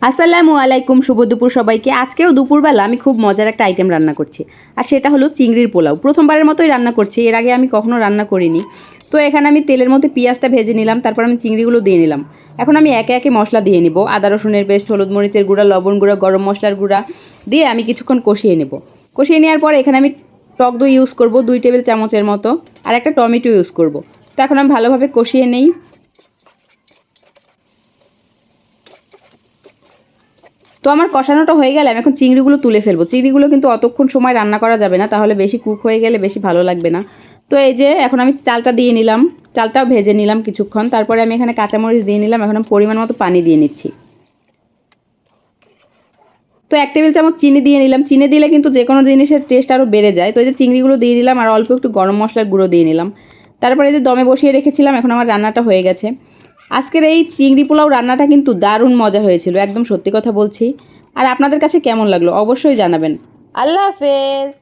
আসসালামু আলাইকুম, শুভ দুপুর সবাইকে। আজকেও দুপুরবেলা আমি খুব মজার একটা আইটেম রান্না করছি, আর সেটা হলো চিংড়ির পোলাও। প্রথমবারের মতোই রান্না করছি, এর আগে আমি কখনো রান্না করিনি। তো এখানে আমি তেলের মধ্যে পেঁয়াজটা ভেজে নিলাম, তারপর আমি চিংড়িগুলো দিয়ে নিলাম। এখন আমি একে একে মশলা দিয়ে নিব। আদা রসুনের পেস্ট, হলুদ মরিচের গুঁড়া, লবণ গুঁড়া, গরম মশলার গুঁড়া দিয়ে আমি কিছুক্ষণ কষিয়ে নেব। কষিয়ে নেওয়ার পর এখানে আমি টক দই ইউজ করব 2 টেবিল চামচের মতো, আর একটা টমেটো ইউজ করব। তো এখন আমি ভালোভাবে কষিয়ে নেই। তো আমার কষানোটা হয়ে গেলে আমি এখন চিংড়িগুলো তুলে ফেলবো। চিংড়িগুলো কিন্তু অতক্ষণ সময় রান্না করা যাবে না, তাহলে বেশি কুক হয়ে গেলে বেশি ভালো লাগবে না। তো এই যে এখন আমি চালটা দিয়ে নিলাম, চালটাও ভেজে নিলাম কিছুক্ষণ। তারপরে আমি এখানে কাঁচামরিচ দিয়ে নিলাম। এখন আমি পরিমাণ মতো পানি দিয়ে নিচ্ছি। তো 1 টেবিল চামচ চিনি দিয়ে নিলাম। চিনি দিলে কিন্তু যে কোনো জিনিসের টেস্ট আরও বেড়ে যায়। তো এই যে চিংড়িগুলো দিয়ে দিলাম, আর অল্প একটু গরম মশলার গুঁড়ো দিয়ে নিলাম। তারপরে এই যে দমে বসিয়ে রেখেছিলাম, এখন আমার রান্নাটা হয়ে গেছে। আজকের এই চিংড়ি পোলাও রান্নাটা কিন্তু দারুণ মজা হয়েছিল, একদম সত্যি কথা বলছি। আর আপনাদের কাছে কেমন লাগলো অবশ্যই জানাবেন। আল্লাহ হাফেজ।